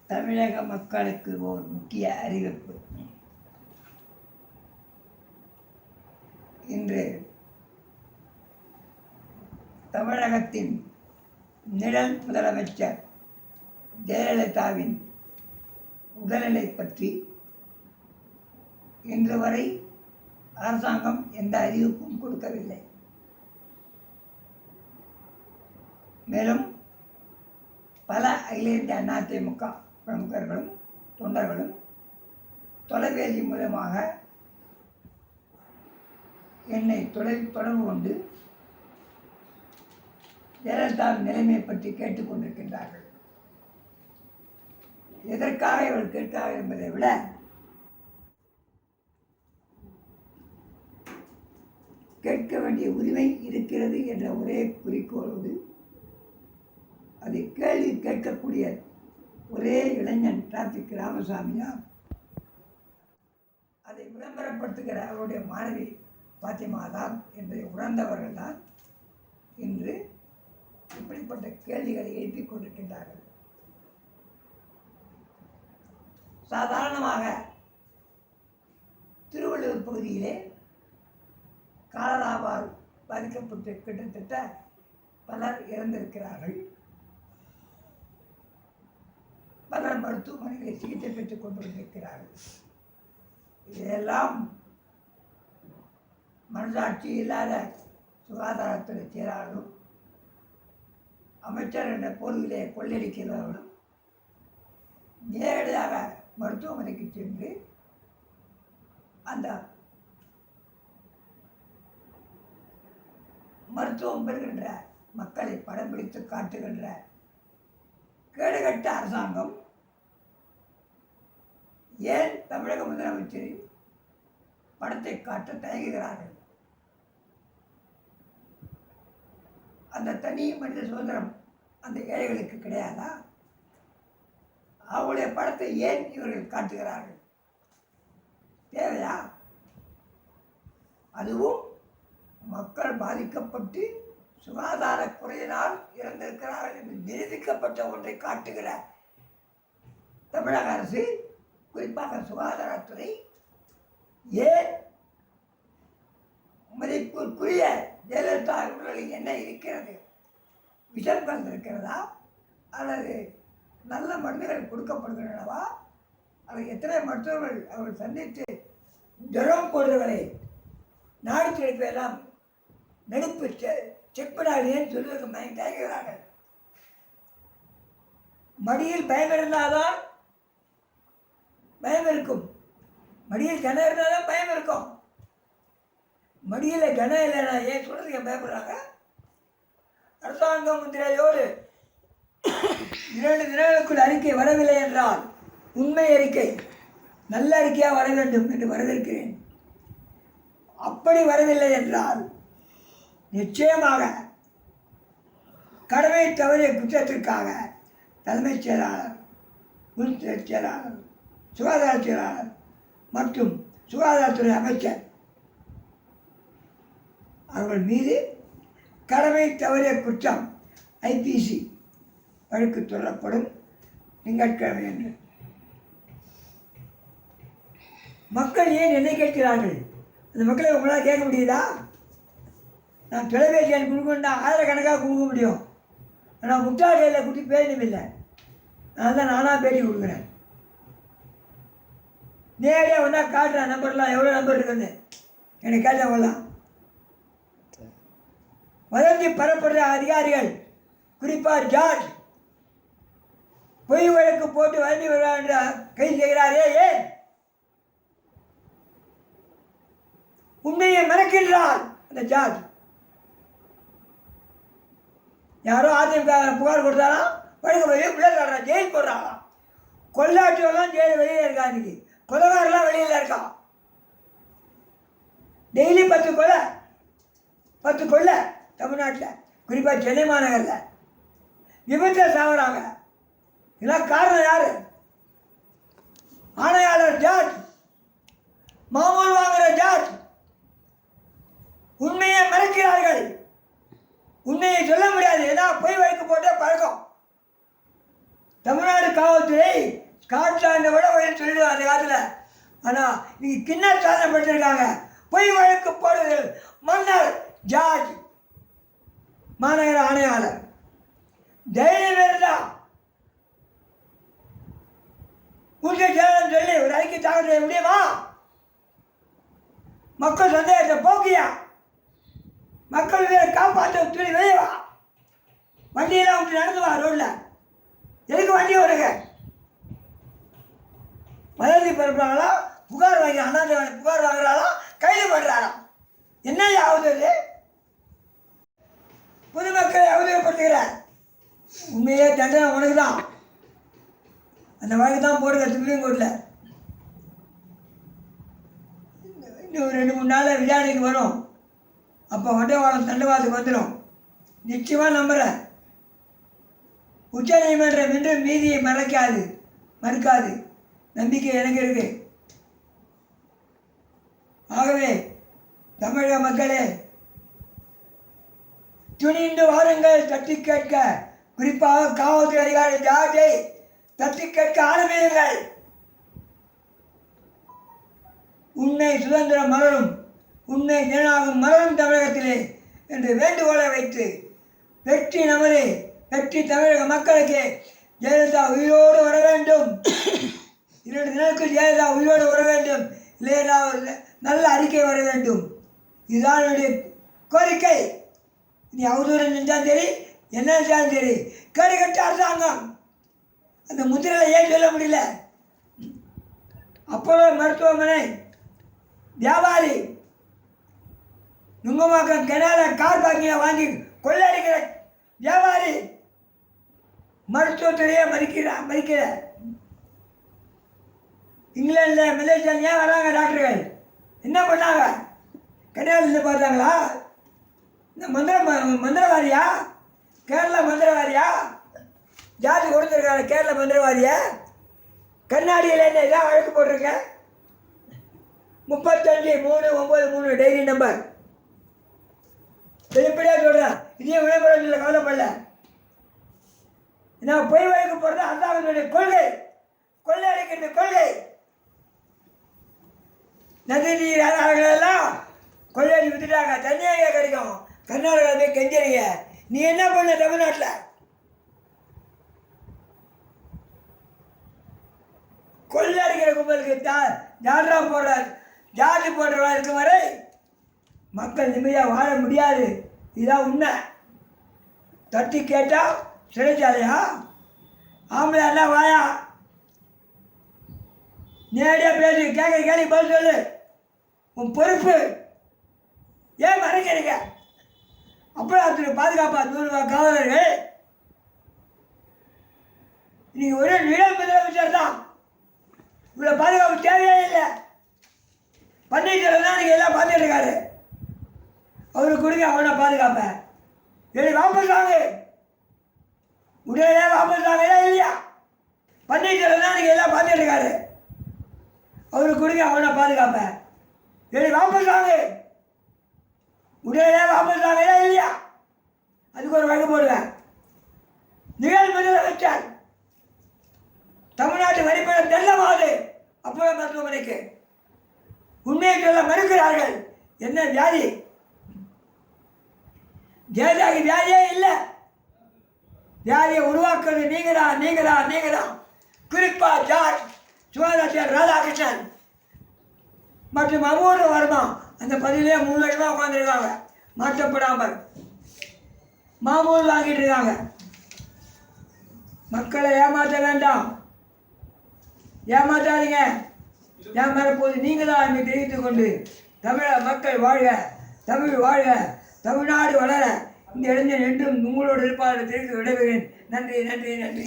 தமிழக மக்களுக்கு ஓர் முக்கிய அறிவிப்பு. இன்று தமிழகத்தின் நிழல் முதலமைச்சர் ஜெயலலிதாவின் உடல்நிலை பற்றி இன்று வரை அரசாங்கம் எந்த அறிவிப்பும் கொடுக்கவில்லை. மேலும் பல அகில இந்திய அதிமுக பிரமுகர்களும் தொண்டர்களும் தொலைபேசி மூலமாக என்னை தொடர்பு கொண்டு ஜெயலலிதாவின் நிலைமை பற்றி கேட்டுக்கொண்டிருக்கின்றார்கள். எதற்காக இவர்கள் கேட்கிறார்கள் என்பதை விட கேட்க வேண்டிய உரிமை இருக்கிறது என்ற ஒரே குறிக்கோளோடு அதை கேள்வி கேட்கக்கூடிய ஒரே இளைஞன் டிராஃபிக் ராமசாமியார், அதை விளம்பரப்படுத்துகிற அவருடைய மாணவி பாத்திமா தான் என்பதை உணர்ந்தவர்கள் தான் இன்று இப்படிப்பட்ட கேள்விகளை எழுப்பிக் கொண்டிருக்கின்றார்கள். சாதாரணமாக திருவள்ளூர் பகுதியிலே காலராவால் பாதிக்கப்பட்டு கிட்டத்தட்ட பலர் இறந்திருக்கிறார்கள். பலர் மருத்துவமனைகளில் சிகிச்சை பெற்றுக் கொண்டிருக்கிறார்கள். இதையெல்லாம் மனசாட்சி இல்லாத சுகாதாரத்துறை செயலாளரும் அமைச்சர் என்ற பொருளிலே கொள்ளையடிக்கிறவர்களும் நேரடியாக மருத்துவமனைக்கு சென்று அந்த மருத்துவம் பெறுகின்ற மக்களை படம் பிடித்து காட்டுகின்ற கேடுகட்ட அரசாங்கம் ஏன் தமிழக முதலமைச்சரின் படத்தை காட்ட தயங்குகிறார்கள்? அந்த தனி மனித சுதந்திரம் அந்த ஏழைகளுக்கு கிடையாதா? அவருடைய படத்தை ஏன் இவர்கள் காட்டுகிறார்கள்? தேவையா? அதுவும் மக்கள் பாதிக்கப்பட்டு சுகாதார குறையினால் இறந்திருக்கிறார்கள் என்று நிரூபிக்கப்பட்ட ஒன்றை காட்டுகிற தமிழக அரசு, குறிப்பாக சுகாதாரத்துறை, ஏன் மதிப்புக்குரிய ஜெயலலிதா உடலில் என்ன இருக்கிறது? விஷம் கலந்திருக்கிறதா அல்லது நல்ல மருந்துகள் கொடுக்கப்படுகின்றனவா? அல்லது எத்தனை மருத்துவர்கள் அவர்கள் சந்தித்து ஜுரம் போன்றவரை நாடி செழிப்பெல்லாம் நெருப்பு செப்படாதேன்னு சொல்லுவதற்கு மயங்கி தயங்குகிறார்கள். மடியில் பயம் இருந்தால்தான் பயம் இருக்கும். மடியில் கனம் இருந்தால்தான் பயம் இருக்கும். மடியில் கனம் இல்லைன்னா ஏன் சொல்றதுக்கு பயப்படுறாங்க? அரசாங்கம் முந்திரையோடு 2 தினங்களுக்குள் அறிக்கை வரவில்லை என்றால் உண்மை அறிக்கை நல்ல அறிக்கையாக வர வேண்டும் என்று வரவேற்கிறேன். அப்படி வரவில்லை என்றால் நிச்சயமாக கடமை தவறிய குற்றத்திற்காக தலைமைச் செயலாளர், உள்துறை செயலாளர், சுகாதார செயலாளர் மற்றும் சுகாதாரத்துறை அமைச்சர் அவர்கள் மீது கடமை தவறிய குற்றம் IPC வழக்கு தொடரப்படும் திங்கட்கிழமை என்று. மக்கள் ஏன் என்னை கேட்கிறார்கள்? அந்த மக்களை உங்களால் கேட்க முடியுதா? நான் தொலைபேசி எனக்கு கொடுக்கணுன்னா ஆயிரக்கணக்காக கொடுக்க முடியும். ஆனால் முட்டாள் கையில் கொடுத்து பேசணும் இல்லை. அதனால தான் நானாக பேட்டி கொடுக்குறேன். நேரடியாக ஒன்றா காட்டுறேன் நம்பர்லாம், எவ்வளோ நம்பர் இருக்குன்னு எனக்கு கேட்டவங்களாம். வதந்தி பரப்படுற அதிகாரிகள், குறிப்பாக ஜார்ஜ் பொய் வழக்கு போட்டு வதந்தி வருவார் என்று கைது செய்கிறாரே, ஏன்? உண்மையை மறக்கின்றார் அந்த ஜார்ஜ். யாரோ அதிமுக புகார் கொடுத்தாலும் வழக்கு போய் பிள்ளை காட்டுறான், ஜெயில் போடுறாங்களாம். கொள்ளாட்டியெல்லாம் ஜெயில் வெளியில் இருக்கா, இன்னைக்கு கொலைகாரெல்லாம் வெளியில் இருக்கா. டெய்லி 10 கொலை தமிழ்நாட்டில், குறிப்பாக சென்னை மாநகரில் விபத்தில் சாகுறாங்க. இதெல்லாம் காரணம் யார்? ஆணையாளர் ஜார்ஜ், மாமூல் வாங்குகிற ஜார்ஜ். உண்மையை மறைக்கிறார்கள். உண்மையை சொல்ல முடியாது. ஏன்னா பொய் வழக்கு போட்டே பழக்கம். தமிழ்நாடு காவல்துறை ஸ்காட்லாண்டை விட உயர் சொல்லிடுவோம் அந்த காலத்தில். ஆனால் இன்னைக்கு கிண்ண சாதனை படுத்திருக்காங்க. பொய் வழக்கு போடுதல் மன்னர் ஜார்ஜ் மாநகர ஆணையாளர் தைரியம் இருந்தா சேலம் சொல்லி ஒரு அறிக்கை தாக்கல் செய்ய முடியுமா? மக்கள் சந்தேகத்தை போக்கியா, மக்கள் உயிரை காப்பாற்ற துணி விளைவா, வண்டியெல்லாம் விட்டு நடந்து வா ரோட்ல. எதுக்கு வண்டி ஓடுங்க? வதந்தி பரப்புறாங்களா, புகார் வாங்கி அண்ணாந்த புகார் வாங்குறாளா, கைது பண்ணுறாளா? என்ன ஆகுது? பொதுமக்களை அவதூறுப்படுத்துகிற உண்மையே தண்டனை உனக்கு தான். அந்த வழக்கு தான் போடுங்க சுப்ரீம் கோர்ட்டில். இன்னும் 2-3 நாளில் விசாரணைக்கு வரும். அப்போ வண்டவாளம் தண்டவாளத்துக்கு வந்துடும். நிச்சயமாக நம்புகிறேன். உச்ச நீதிமன்றம் மீண்டும் நீதியை மறுக்காது நம்பிக்கை எனக்கு இருக்கு. ஆகவே தமிழக மக்களே, துணிந்து வாருங்கள் தட்டி கேட்க. குறிப்பாக காவல்துறை அதிகாரி ஜார்ஜை தட்டி கேட்க ஆரம்பியுங்கள். உண்மை சுதந்திரம் மலரும், உண்மை ஜனநாயகம் மலரும் தமிழகத்திலே என்று வேண்டுகோளை வைத்து வெற்றி நமது, வெற்றி தமிழக மக்களுக்கு. ஜெயலலிதா உயிரோடு வர வேண்டும். 2 தினங்களுக்கு ஜெயலலிதா உயிரோடு வர வேண்டும். இல்லையா நல்ல அறிக்கை வர வேண்டும். இதுதான் என்னுடைய கோரிக்கை. நீ அவதூறு நின்றாலும் சரி, என்ன நினைச்சாலும் சரி, கேடு கட்ட அரசாங்கம். அந்த முத்திரையில் ஏன் சொல்ல முடியல? அப்போலோ மருத்துவமனை வியாபாரி நுங்கம்பாக்கம் கெனால கார் பார்க்கிங்கை வாங்கி கொள்ளையடிக்கிற வியாபாரி மருத்துவத்துறையே மதிக்கிற. இங்கிலாண்டில் மலேசியாவில் ஏன் வராங்க டாக்டர்கள்? என்ன பண்ணாங்க? கன்னியாகுமரியில் பார்த்தாங்களா? இந்த மந்திரவாதியா? கேரளா மந்திரவாதியா? ஜாதி கொடுத்துருக்காங்க கேரள மந்திரவாதியா? கர்நாடகில் என்ன இதான் வழக்கு போட்டிருக்க? 35-393 டைரி நம்பர். வெளிப்படையாக சொல்கிறேன். இதையும் விளம்பரம் இல்லை, கவலைப்படல. நான் பொய் வழக்கு போடுறது அரசாங்கத்துடைய கொள்கை, கொள்ளையடிக்கிறது கொள்கை. நதி நீர் ஆதாரங்களெல்லாம் கொள்ளையடி விட்டுட்டாங்க. தனியாக கிடைக்கும். கர்நாடகாவில் போய் கெஞ்சறிங்க. நீ என்ன பண்ண தமிழ்நாட்டில்? கொள்ளையடிக்கிற கும்பலுக்கு ஜாதி போடுறவா இருக்கும் வரை மக்கள் நிம்மதியாக வாழ முடியாது. இதுதான் உண்மை. தட்டி கேட்டால் சிறைச்சாலையா? ஆம்பளை எல்லாம் வாயா, நேரடியாக பேசி கேட்க கேள்வி பதில் சொல்லு. உன் பொறுப்பு. ஏன் மறைக்கிறீங்க? அப்புறம் பாதுகாப்பா 100 காவலர்கள். இன்னைக்கு ஒரே நிலம் முதலமைச்சர் தான். இவ்வளோ பாதுகாப்பு தேவையே இல்லை. பன்னீர்செல்வம் தான் நீங்கள் எல்லாம் பார்த்துட்டு இருக்காரு. அவருக்கு கொடுங்க அவனை பாதுகாப்பேன். வாபஸ் வாங்க, உடனே வாபஸ் வாங்கலாம் இல்லையா? பன்னீர்செல்வம் தான் நீங்கள் எல்லாம் பார்த்துட்டு இருக்காரு. அவருக்கு கொடுங்க அவனை பாதுகாப்பேன். வாபஸ் வாங்க, உடனே வாபஸ் வாங்கலாம் இல்லையா? அதுக்கு ஒரு வழக்கு போடுவேன். முதலமைச்சர் தமிழ்நாட்டு வரிப்பணம் தெல்லமாவது அப்போலோ மருத்துவமனைக்கு உண்மையை சொல்ல மறுக்கிறார்கள். என்ன வியாதி? ஜெயலலிதாக்கு வியாதியே இல்லை. வியாதியை உருவாக்குறது நீங்கள் தான். குறிப்பாக ஜார்ஜ், சுகாதார ராதாகிருஷ்ணன் மற்றும் அபூர்வ வர்மா அந்த பதிலே 3 வருஷமாக உட்காந்துருக்காங்க. மாற்றப்படாமல் மாமூல் வாங்கிட்டு இருக்காங்க. மக்களை ஏமாற்ற வேண்டாம், ஏமாற்றாதீங்க. ஏமாற போது நீங்கள் தான் என்று தெரிவித்துக் கொண்டு தமிழக மக்கள் வாழ்க, தமிழ் வாழ்க, தமிழ்நாடு வளர இந்த இளைஞர் என்றும் உங்களோடு இருப்பார்கள் தெரிவித்து விடைபெறுகிறேன். நன்றி.